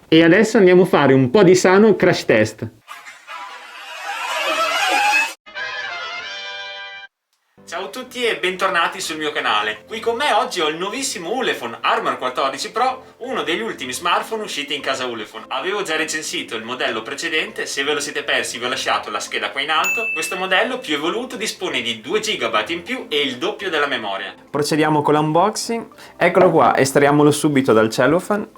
E adesso andiamo a fare un po' di sano crash test. Ciao a tutti e bentornati sul mio canale. Qui con me oggi ho il nuovissimo Ulefone Armor 14 Pro, uno degli ultimi smartphone usciti in casa Ulefone. Avevo già recensito il modello precedente, se ve lo siete persi vi ho lasciato la scheda qua in alto. Questo modello più evoluto dispone di 2 GB in più e il doppio della memoria. Procediamo con l'unboxing. Eccolo qua, estraiamolo subito dal cellophane.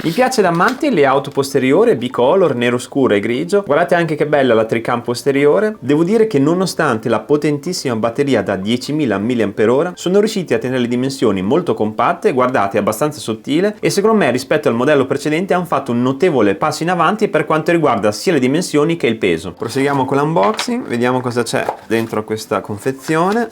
Mi piace da matti il layout posteriore bicolor, nero scuro e grigio. Guardate anche che bella la tricam posteriore. Devo dire che nonostante la potentissima batteria da 10.000 mAh sono riusciti a tenere le dimensioni molto compatte, guardate, abbastanza sottile, e secondo me rispetto al modello precedente hanno fatto un notevole passo in avanti per quanto riguarda sia le dimensioni che il peso. Proseguiamo con l'unboxing, vediamo cosa c'è dentro questa confezione.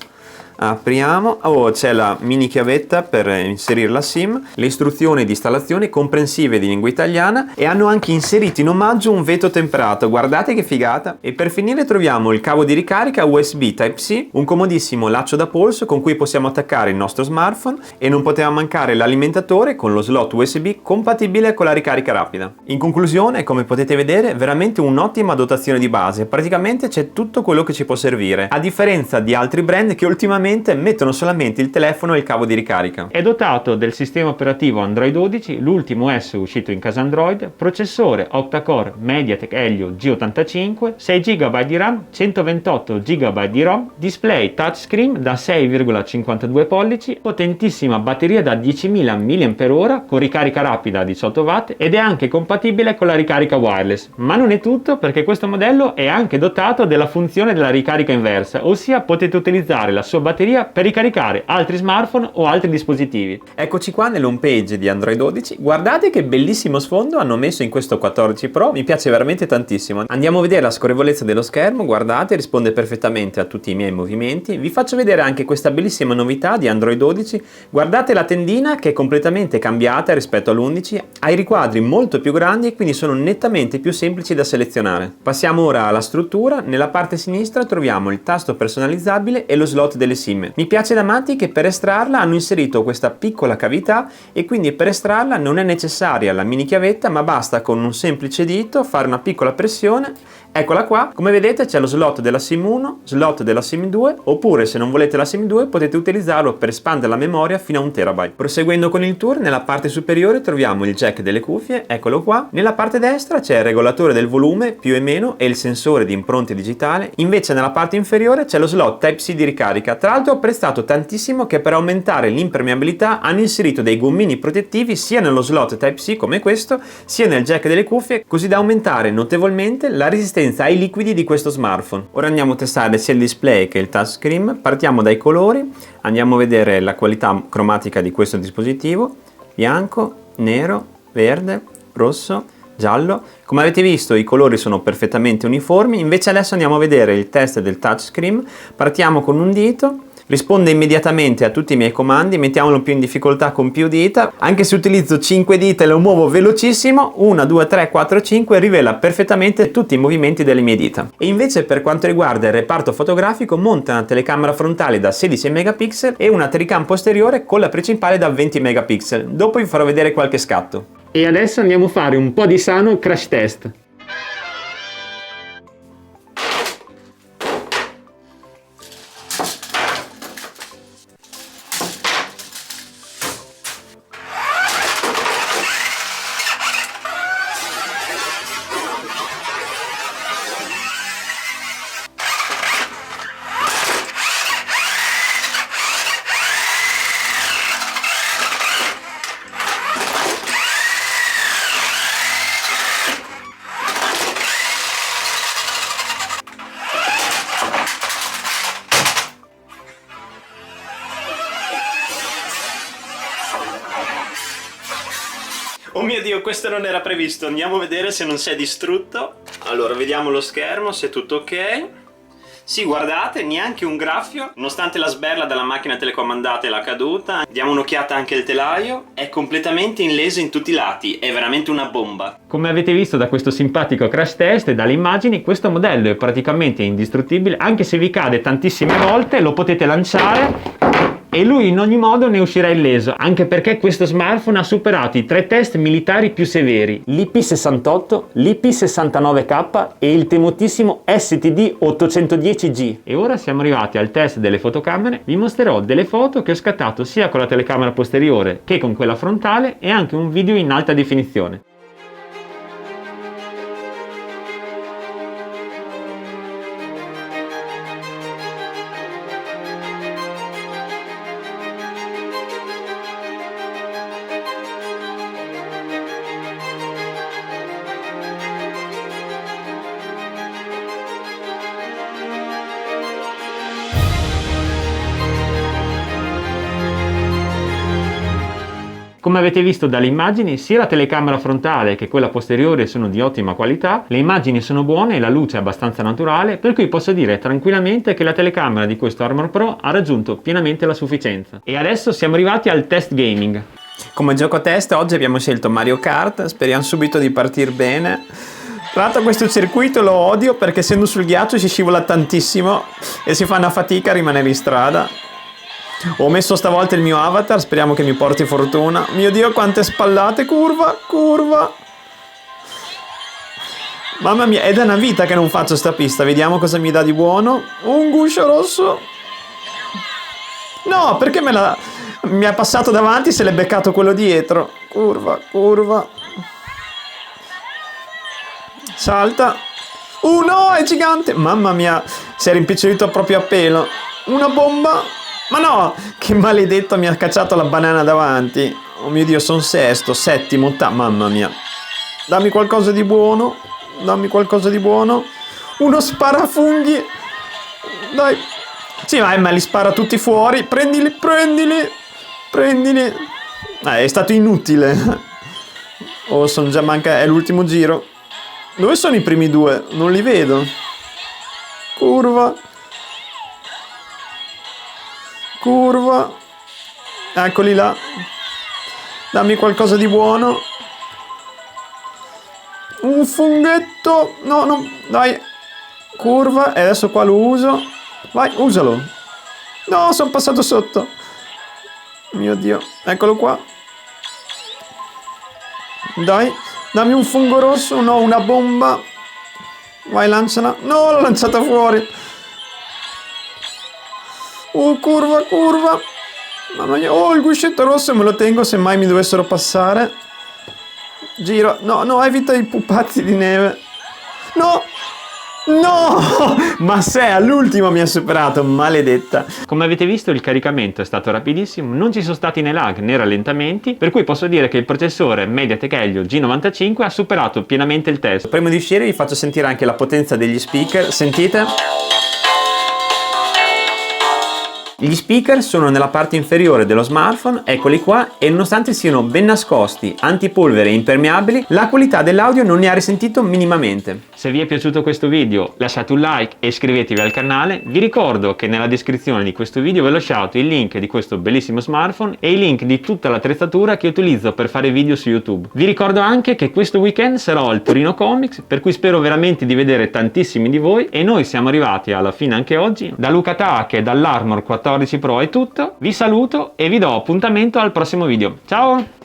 Apriamo, c'è la mini chiavetta per inserire la SIM, le istruzioni di installazione comprensive di lingua italiana e hanno anche inserito in omaggio un vetro temperato, guardate che figata! E per finire troviamo il cavo di ricarica USB Type-C, un comodissimo laccio da polso con cui possiamo attaccare il nostro smartphone e non poteva mancare l'alimentatore con lo slot USB compatibile con la ricarica rapida. In conclusione, come potete vedere, veramente un'ottima dotazione di base, praticamente c'è tutto quello che ci può servire, a differenza di altri brand che ultimamente mettono solamente il telefono e il cavo di ricarica. È dotato del sistema operativo Android 12, l'ultimo OS uscito in casa Android, processore octa-core MediaTek Helio G85, 6 GB di RAM, 128 GB di ROM, display touchscreen da 6,52 pollici, potentissima batteria da 10.000 mAh con ricarica rapida a 18 W ed è anche compatibile con la ricarica wireless. Ma non è tutto, perché questo modello è anche dotato della funzione della ricarica inversa, ossia potete utilizzare la sua batteria per ricaricare altri smartphone o altri dispositivi. Eccoci qua nell'home page di Android 12, guardate che bellissimo sfondo hanno messo in questo 14 Pro, mi piace veramente tantissimo. Andiamo a vedere la scorrevolezza dello schermo, guardate, risponde perfettamente a tutti i miei movimenti. Vi faccio vedere anche questa bellissima novità di Android 12, guardate la tendina che è completamente cambiata rispetto all'11, ha i riquadri molto più grandi e quindi sono nettamente più semplici da selezionare. Passiamo ora alla struttura, nella parte sinistra troviamo il tasto personalizzabile e lo slot delle SIM. Mi piace da matti che per estrarla hanno inserito questa piccola cavità e quindi per estrarla non è necessaria la mini chiavetta, ma basta con un semplice dito fare una piccola pressione. Eccola qua, come vedete c'è lo slot della SIM 1, slot della SIM 2, oppure se non volete la SIM 2 potete utilizzarlo per espandere la memoria fino a 1 TB. Proseguendo con il tour, nella parte superiore troviamo il jack delle cuffie, eccolo qua. Nella parte destra c'è il regolatore del volume più e meno e il sensore di impronte digitale, invece nella parte inferiore c'è lo slot Type-C di ricarica. Tra l'altro ho apprezzato tantissimo che per aumentare l'impermeabilità hanno inserito dei gommini protettivi sia nello slot Type-C come questo, sia nel jack delle cuffie, così da aumentare notevolmente la resistenza ai liquidi di questo smartphone. Ora andiamo a testare sia il display che il touchscreen. Partiamo dai colori, andiamo a vedere la qualità cromatica di questo dispositivo: bianco, nero, verde, rosso, giallo. Come avete visto i colori sono perfettamente uniformi. Invece adesso andiamo a vedere il test del touchscreen. Partiamo con un dito, risponde immediatamente a tutti i miei comandi, mettiamolo più in difficoltà con più dita, anche se utilizzo 5 dita e lo muovo velocissimo, 1, 2, 3, 4, 5, rivela perfettamente tutti i movimenti delle mie dita. E invece per quanto riguarda il reparto fotografico monta una telecamera frontale da 16 megapixel e una tricam posteriore con la principale da 20 megapixel, dopo vi farò vedere qualche scatto. E adesso andiamo a fare un po' di sano crash test. Oh mio Dio, questo non era previsto. Andiamo a vedere se non si è distrutto. Allora, vediamo lo schermo, se è tutto ok. Sì, guardate, neanche un graffio, nonostante la sberla della macchina telecomandata e la caduta. Diamo un'occhiata anche al telaio, è completamente in leso in tutti i lati, è veramente una bomba. Come avete visto da questo simpatico crash test e dalle immagini, questo modello è praticamente indistruttibile, anche se vi cade tantissime volte lo potete lanciare e lui in ogni modo ne uscirà illeso, anche perché questo smartphone ha superato i 3 test militari più severi, l'IP68, l'IP69K e il temutissimo STD 810G. E ora siamo arrivati al test delle fotocamere. Vi mostrerò delle foto che ho scattato sia con la telecamera posteriore che con quella frontale e anche un video in alta definizione. Come avete visto dalle immagini, sia la telecamera frontale che quella posteriore sono di ottima qualità, le immagini sono buone e la luce è abbastanza naturale, per cui posso dire tranquillamente che la telecamera di questo Armor Pro ha raggiunto pienamente la sufficienza. E adesso siamo arrivati al test gaming. Come gioco test oggi abbiamo scelto Mario Kart, speriamo subito di partire bene. Tra l'altro questo circuito lo odio perché essendo sul ghiaccio si scivola tantissimo e si fa una fatica a rimanere in strada. Ho messo stavolta il mio avatar, speriamo che mi porti fortuna. Mio Dio, quante spallate, curva, curva. Mamma mia, è da una vita che non faccio sta pista, vediamo cosa mi dà di buono. Un guscio rosso. No, perché mi ha passato davanti se l'è beccato quello dietro. Curva, curva. Salta. No, è gigante. Mamma mia, si è rimpicciolito proprio a pelo. Una bomba. Ma no, che maledetto, mi ha cacciato la banana davanti. Oh mio Dio, sono sesto, settimo, mamma mia. Dammi qualcosa di buono. Dammi qualcosa di buono. Uno sparafunghi. Dai. Sì, ma li spara tutti fuori. Prendili, prendili. Prendili. È stato inutile. Oh, sono già è l'ultimo giro. Dove sono i primi due? Non li vedo. Curva. Curva. Eccoli là. Dammi qualcosa di buono. Un funghetto. No, no, dai. Curva. E adesso qua lo uso. Vai, usalo. No, sono passato sotto. Mio Dio. Eccolo qua. Dai. Dammi un fungo rosso. No, una bomba. Vai, lanciala. No, l'ho lanciata fuori. Curva, curva. Mamma mia. Oh, il guscetto rosso me lo tengo se mai mi dovessero passare. Giro. No, no, evita i pupazzi di neve. No. No! Ma se all'ultimo mi ha superato, maledetta. Come avete visto il caricamento è stato rapidissimo, non ci sono stati né lag né rallentamenti, per cui posso dire che il processore MediaTek Helio G95 ha superato pienamente il test. Prima di uscire vi faccio sentire anche la potenza degli speaker, sentite? Gli speaker sono nella parte inferiore dello smartphone, eccoli qua, e nonostante siano ben nascosti, antipolvere e impermeabili, la qualità dell'audio non ne ha risentito minimamente. Se vi è piaciuto questo video lasciate un like e iscrivetevi al canale. Vi ricordo che nella descrizione di questo video vi ho lasciato il link di questo bellissimo smartphone e i link di tutta l'attrezzatura che utilizzo per fare video su YouTube. Vi ricordo anche che questo weekend sarò al Torino Comics, per cui spero veramente di vedere tantissimi di voi, e noi siamo arrivati alla fine anche oggi. Da Luca Taak e dall'Armor 14 Pro è tutto, vi saluto e vi do appuntamento al prossimo video. Ciao!